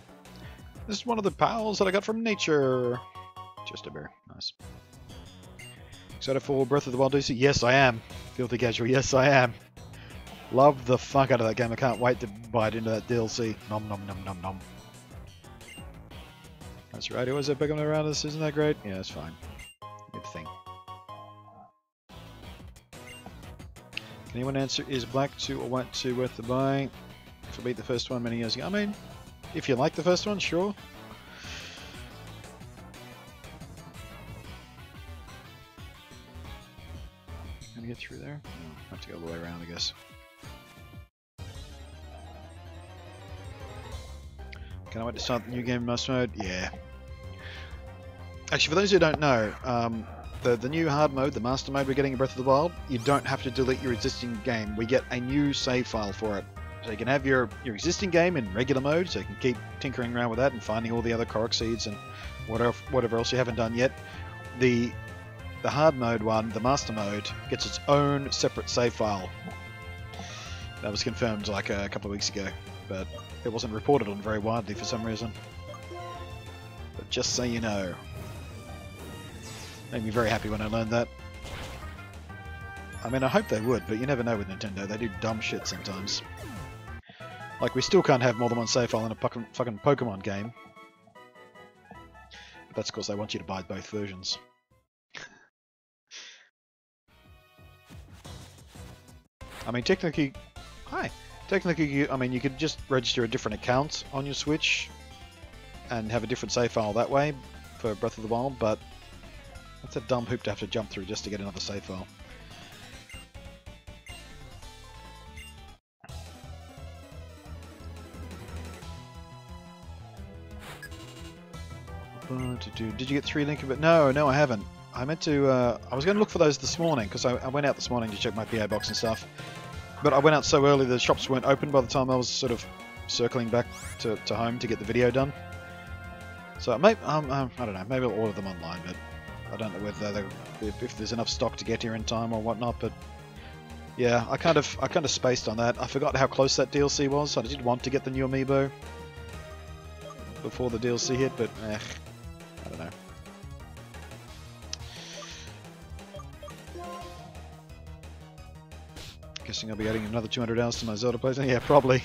S1: This is one of the pals that I got from nature. Just a bear. Nice. Excited for Breath of the Wild DLC? Yes, I am. Filthy Casual, yes, I am. Love the fuck out of that game. I can't wait to bite into that DLC. Nom nom nom nom nom. That's right, always a Pokemon around us, isn't that great? Yeah, it's fine. Good thing. Can anyone answer, is Black 2 or White 2 worth the buy? If I beat the first one many years ago. I mean, if you like the first one, sure. Can I get through there? No, I have to go all the way around, I guess. Can I wait to start the new game in Master Mode? Yeah. Actually, for those who don't know, the new hard mode, the Master Mode we're getting in Breath of the Wild, you don't have to delete your existing game. We get a new save file for it. So you can have your existing game in regular mode, so you can keep tinkering around with that and finding all the other Korok seeds and whatever else you haven't done yet. The hard mode one, the Master Mode, gets its own separate save file. That was confirmed like a couple of weeks ago, but it wasn't reported on very widely for some reason. But just so you know. Made me very happy when I learned that. I mean, I hope they would, but you never know with Nintendo. They do dumb shit sometimes. Like, we still can't have more than one save file in a fucking Pokemon game. But that's because they want you to buy both versions. I mean, technically... Hi! Technically, I mean, you could just register a different account on your Switch and have a different save file that way for Breath of the Wild, but that's a dumb hoop to have to jump through just to get another save file. Did you get 3 Link? But no, I haven't. I meant to. I was going to look for those this morning because I went out this morning to check my PO box and stuff. But I went out so early the shops weren't open by the time I was sort of circling back to home to get the video done. So I don't know. Maybe I'll order them online, but I don't know whether if there's enough stock to get here in time or whatnot. But yeah, I kind of spaced on that. I forgot how close that DLC was. I did want to get the new amiibo before the DLC hit, but I don't know. Guessing I'll be adding another 200 hours to my Zelda playthrough. Yeah, probably.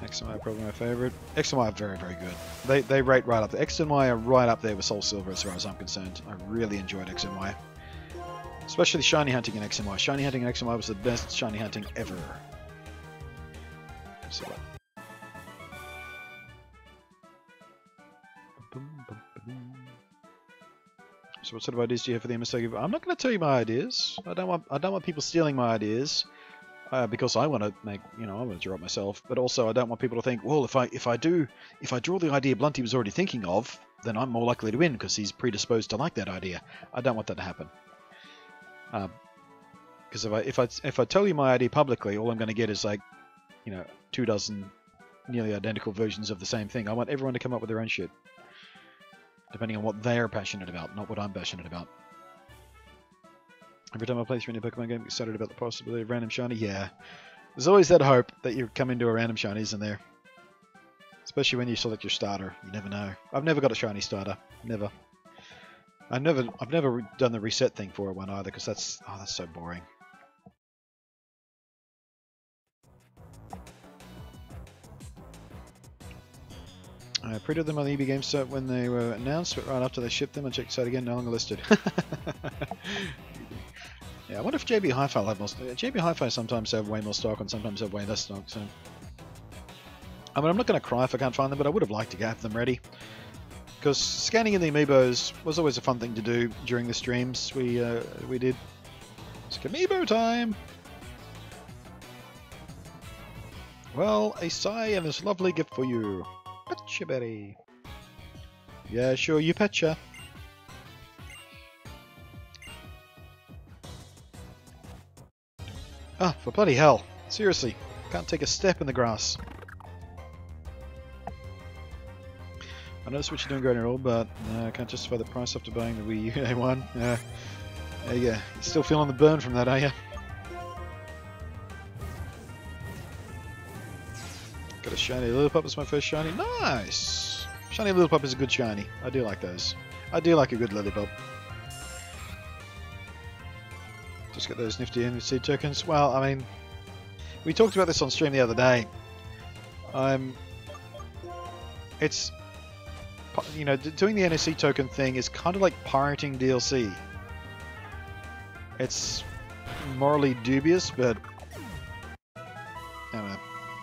S1: X and Y are probably my favourite. X and Y are very, very good. They rate right up there. X and Y are right up there with Soul Silver as far as I'm concerned. I really enjoyed X and Y. Especially shiny hunting in X and Y. Shiny hunting in X and Y was the best shiny hunting ever. So what? So what sort of ideas do you have for the MSO? I'm not going to tell you my ideas. I don't want people stealing my ideas because I want to make, I want to draw it myself. But also I don't want people to think, well, if I draw the idea BluntNate was already thinking of, then I'm more likely to win because he's predisposed to like that idea. I don't want that to happen. Because if I tell you my idea publicly, all I'm going to get is like, 2 dozen nearly identical versions of the same thing. I want everyone to come up with their own shit. Depending on what they're passionate about, not what I'm passionate about. Every time I play through a new Pokemon game, I'm excited about the possibility of random shiny. Yeah. There's always that hope that you come into a random shiny, isn't there? Especially when you select your starter. You never know. I've never got a shiny starter. Never. I've never done the reset thing for one either, because that's so boring. I pre-ordered them on the EB Games Store when they were announced, but right after they shipped them, I checked the site again, no longer listed. Yeah, I wonder if JB Hi-Fi will have more stock. JB Hi-Fi sometimes have way more stock and sometimes have way less stock, so... I mean, I'm not going to cry if I can't find them, but I would have liked to have them ready. Because scanning in the amiibos was always a fun thing to do during the streams we did. It's amiibo time! Well, a sigh and this lovely gift for you. Petcha berry. Yeah, sure, you petcha. Ah, for bloody hell. Seriously, can't take a step in the grass. I know Switch is doing great and all, but I can't justify the price after buying the Wii U A1. Yeah, you're still feeling the burn from that, are you? Got a shiny Lillipup as my first shiny. Nice! Shiny Lillipup is a good shiny. I do like those. I do like a good Lillipup. Just got those nifty NFC tokens. Well, I mean, we talked about this on stream the other day. It's, you know, doing the NFC token thing is kind of like pirating DLC. It's morally dubious, but I don't know.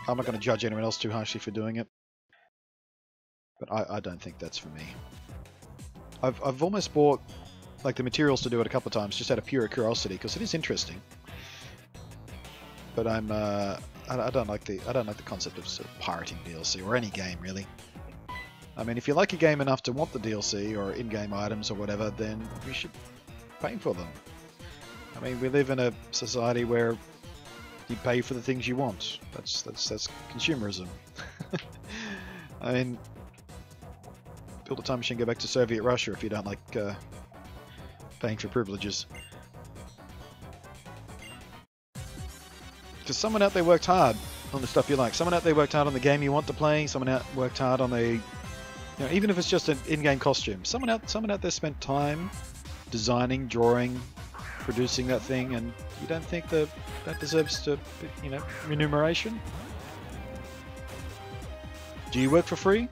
S1: I'm not going to judge anyone else too harshly for doing it. But I don't think that's for me. I've almost bought like the materials to do it a couple of times just out of pure curiosity because it is interesting. But I don't like the concept of sort of pirating DLC or any game really. I mean, if you like a game enough to want the DLC or in-game items or whatever, then you should pay for them. I mean, we live in a society where you pay for the things you want. That's consumerism. I mean, build a time machine, go back to Soviet Russia if you don't like paying for privileges. Because someone out there worked hard on the stuff you like. Someone out there worked hard on the game you want to play. Someone out worked hard on a, you know, even if it's just an in-game costume. Someone out there spent time designing, drawing, producing that thing, and you don't think that deserves to, you know, remuneration? Do you work for free?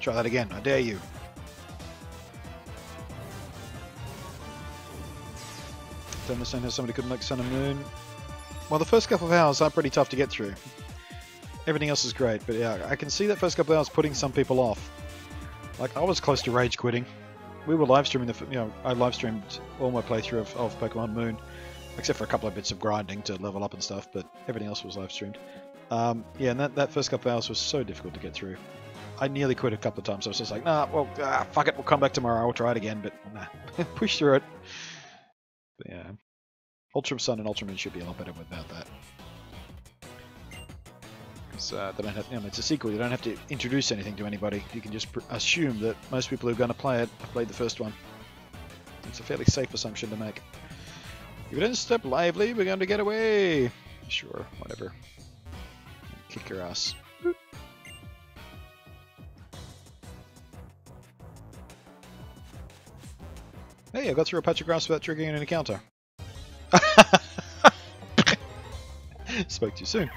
S1: Try that again, I dare you. Don't understand how somebody could make Sun and Moon. Well, the first couple of hours are pretty tough to get through. Everything else is great, but yeah, I can see that first couple of hours putting some people off. Like, I was close to rage quitting. We were live streaming I live streamed all my playthrough of Pokemon Moon, except for a couple of bits of grinding to level up and stuff, but everything else was live streamed. Yeah, and that first couple of hours was so difficult to get through. I nearly quit a couple of times. I was just like, nah, well, fuck it, we'll come back tomorrow. I'll try it again, but nah, push through it. But yeah, Ultra Sun and Ultra Moon should be a lot better without that. Because they don't have, you know, it's a sequel. You don't have to introduce anything to anybody. You can just assume that most people who are going to play it have played the first one. It's a fairly safe assumption to make. If you don't step lively, we're going to get away. Sure, whatever. Kick your ass. Boop. Hey, I got through a patch of grass without triggering an encounter. Spoke too soon.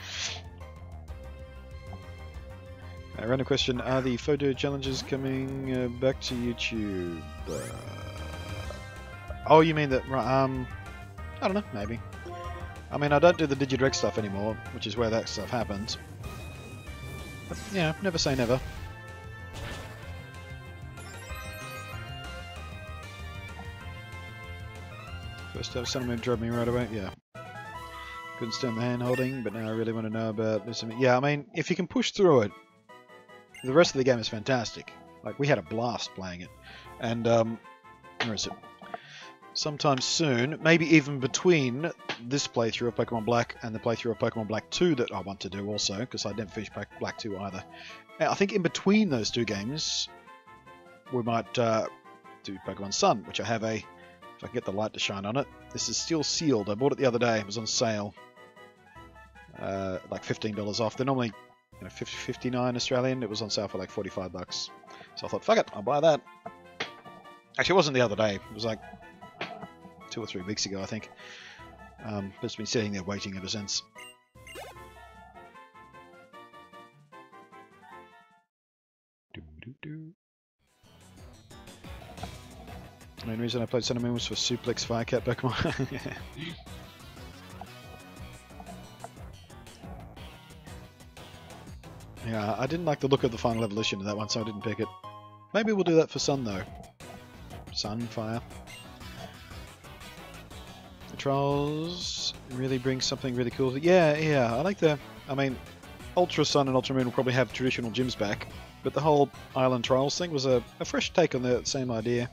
S1: Random question, are the photo challenges coming back to YouTube? Oh, you mean that, I don't know, maybe. I mean, I don't do the Digidirect stuff anymore, which is where that stuff happens. But, yeah, never say never. First ever Sun and Moon drove me right away, yeah. Couldn't stand the hand holding, but now I really want to know about this. Yeah, I mean, if you can push through it, the rest of the game is fantastic. Like, we had a blast playing it. And, where is it? Sometime soon, maybe even between this playthrough of Pokemon Black and the playthrough of Pokemon Black 2 that I want to do also, because I never finished Black 2 either. I think in between those two games, we might do Pokemon Sun, which I have a If I can get the light to shine on it. This is still sealed. I bought it the other day. It was on sale. Like $15 off. They're normally, you know, 59 Australian. It was on sale for like 45 bucks. So I thought, fuck it, I'll buy that. Actually, it wasn't the other day. It was like 2 or 3 weeks ago, I think. But it's been sitting there waiting ever since. The main reason I played Sun and Moon was for Suplex Firecat Pokemon. Yeah, I didn't like the look of the final evolution of that one, so I didn't pick it. Maybe we'll do that for Sun, though. Sun, Fire. The Trials really bring something really cool. Yeah, I like the... I mean, Ultra Sun and Ultra Moon will probably have traditional gyms back, but the whole Island Trials thing was a fresh take on the same idea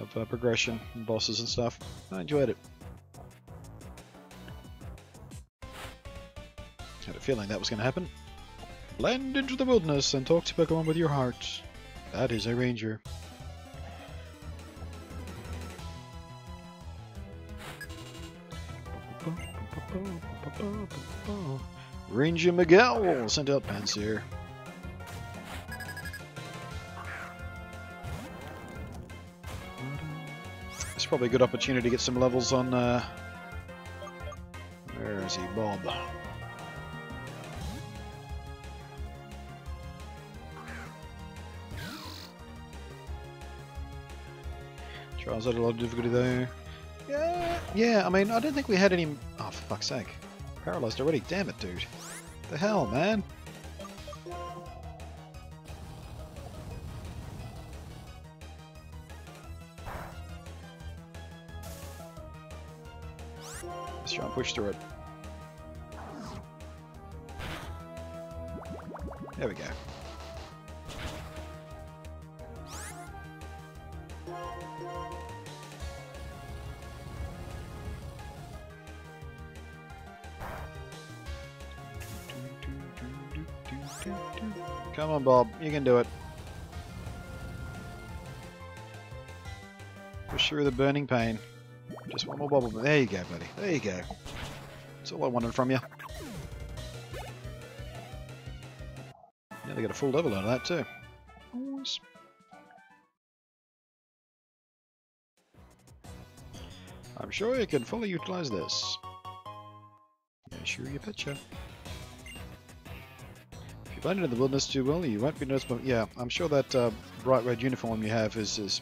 S1: of progression and bosses and stuff. I enjoyed it. Had a feeling that was going to happen. Blend into the wilderness and talk to Pokemon with your heart. That is a ranger. Ranger Miguel sent out Pansear. It's probably a good opportunity to get some levels on. Where is he, Bob? Trials had a lot of difficulty though. Yeah, I mean, I don't think we had any... Oh, for fuck's sake. Paralyzed already? Damn it, dude. What the hell, man? Let's try and push through it. There we go. Come on, Bob. You can do it. Push through the burning pain. Just one more bubble. There you go, buddy. There you go. That's all I wanted from you. Yeah, they got a full level out of that too. Nice. I'm sure you can fully utilize this. Yeah, sure you betcha. If you blend in the wilderness too well, you won't be noticeable. Yeah, I'm sure that bright red uniform you have is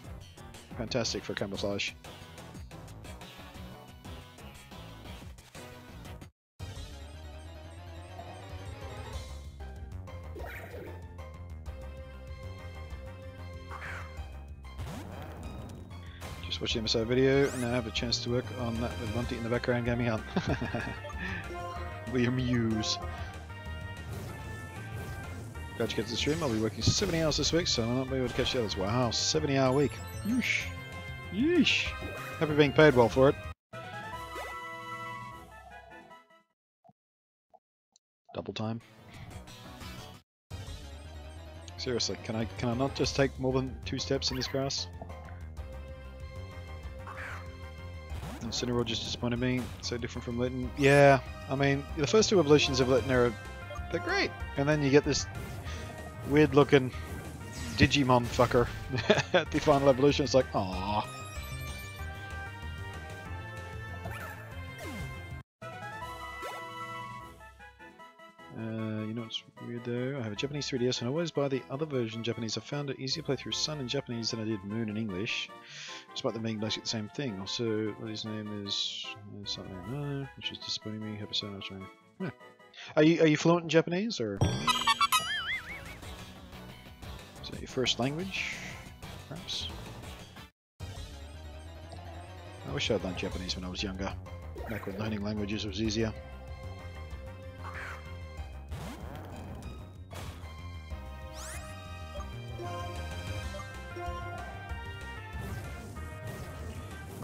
S1: fantastic for camouflage. Watch the MSI video and I have a chance to work on that with BluntNate in the background gaming on. William Hughes. Glad you get to the stream. I'll be working 70 hours this week, so I'll not be able to catch the others. Wow, 70-hour week. Yeesh. Yeesh. Happy being paid well for it. Double time. Seriously, can I not just take more than 2 steps in this grass? Incineroar just disappointed me. So different from Litten. Yeah, I mean, the first 2 evolutions of Litten they're great. And then you get this weird looking Digimon fucker at the final evolution. It's like, aww. You know what's weird though? I have a Japanese 3DS and I always buy the other version Japanese. I found it easier to play through Sun in Japanese than I did Moon in English, despite them being basically the same thing. Also, his name is something I know, which is disappointing me. Have a so much. Yeah. Are you fluent in Japanese or is that your first language? Perhaps. I wish I'd learned Japanese when I was younger. Back when learning languages was easier.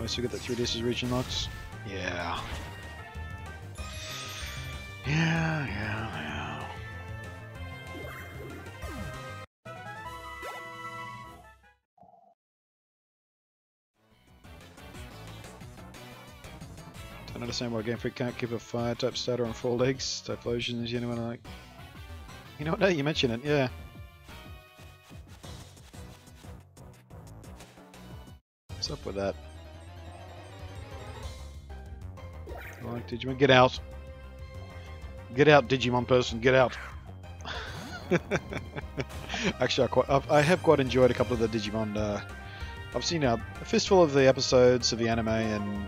S1: So we get that 3DS region locks. Yeah. Yeah. Don't understand why Game Freak can't keep a fire type starter on 4 legs. Typhlosions, you know what I like? You know what? No, you mention it, yeah. What's up with that? I like Digimon. Get out! Get out, Digimon person, get out! Actually, I have quite enjoyed a couple of the Digimon. I've seen a fistful of the episodes of the anime and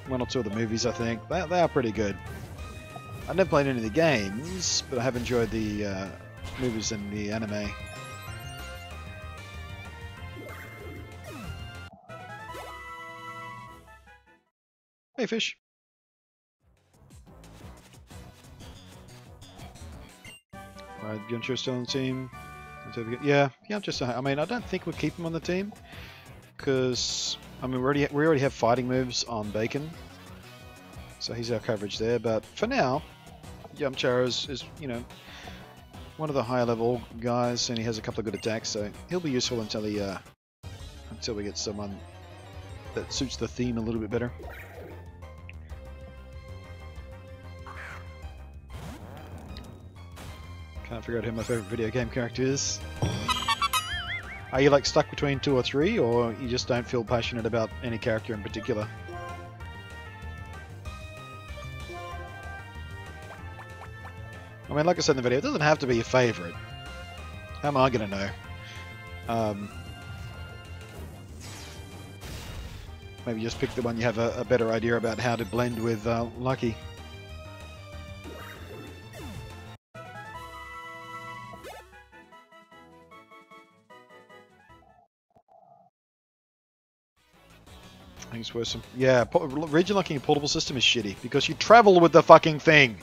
S1: 1 or 2 of the movies, I think. They are pretty good. I've never played any of the games, but I have enjoyed the movies and the anime. Hey, fish. Right, Bjorn's still on the team. Yeah, just. I mean, I don't think we'll keep him on the team because I mean we already have fighting moves on Bacon, so he's our coverage there. But for now, Yamcha is you know one of the higher level guys, and he has a couple of good attacks, so he'll be useful until we get someone that suits the theme a little bit better. Can't figure out who my favourite video game character is. Are you like stuck between 2 or 3, or you just don't feel passionate about any character in particular? I mean, like I said in the video, it doesn't have to be your favourite. How am I going to know? Maybe just pick the one you have a better idea about how to blend with Lucky. I think it's worse. Yeah, region locking a portable system is shitty because you travel with the fucking thing.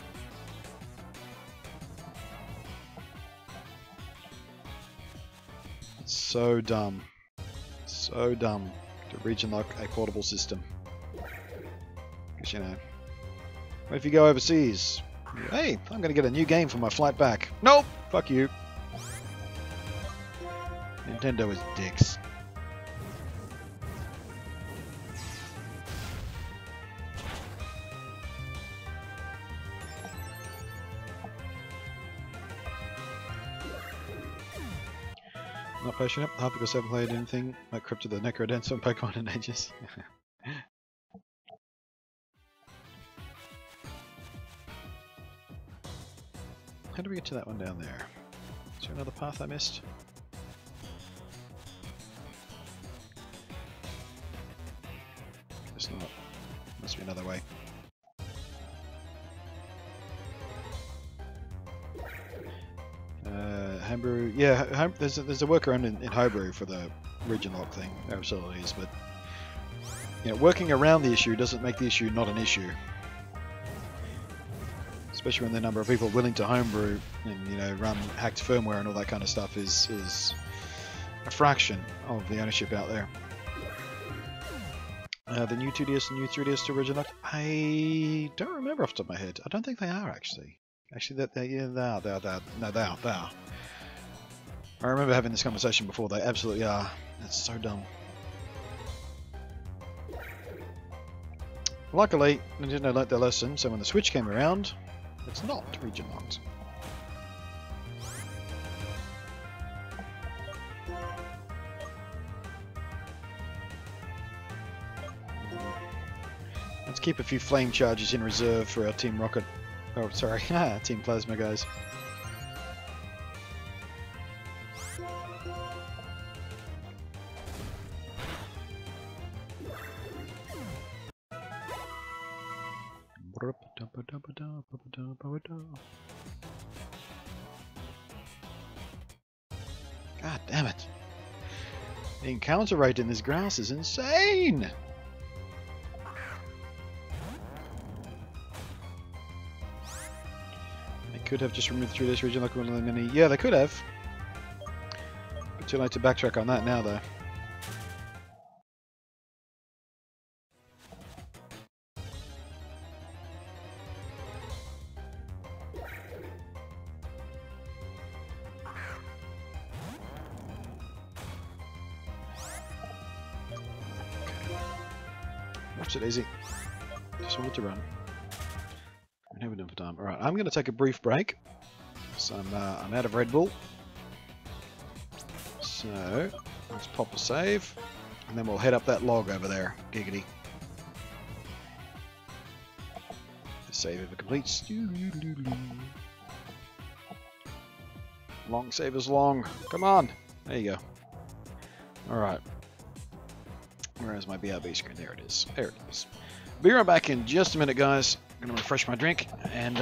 S1: It's so dumb. So dumb to region lock a portable system. Because, you know, what if you go overseas? Hey, I'm going to get a new game for my flight back. Nope! Fuck you. Nintendo is dicks. Not passionate, half because I haven't played anything like Crypto the Necrodancer and Pokemon in ages. How do we get to that one down there? Is there another path I missed? Guess not. Must be another way. Homebrew, yeah, there's a workaround in Homebrew for the region lock thing. There absolutely is, but you know, working around the issue doesn't make the issue not an issue. Especially when the number of people willing to homebrew and, you know, run hacked firmware and all that kind of stuff is a fraction of the ownership out there. The new 2DS and new 3DS to region lock, I don't remember off the top of my head. I don't think they are actually. Actually, yeah, they are. I remember having this conversation before. They absolutely are. That's so dumb. Luckily, Nintendo learnt their lesson, so when the Switch came around, it's not region locked. Let's keep a few flame charges in reserve for our Team Rocket. Oh, sorry, Team Plasma guys. God damn it. The encounter rate in this grass is insane! They could have just removed through this region like one of the many. Yeah, they could have. But too late to backtrack on that now, though. Watch it easy. Just wanted to run. I'm never done for time. Alright, I'm going to take a brief break. So I'm out of Red Bull. So, let's pop a save. And then we'll head up that log over there. Giggity. The save ever completes. Long save is long. Come on. There you go. Alright. Where is my BRB screen? There it is. There it is. Be right back in just a minute, guys. I'm going to refresh my drink, and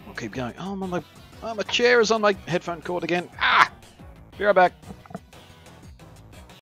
S1: we'll keep going. Oh, my chair is on my headphone cord again. Ah! Be right back.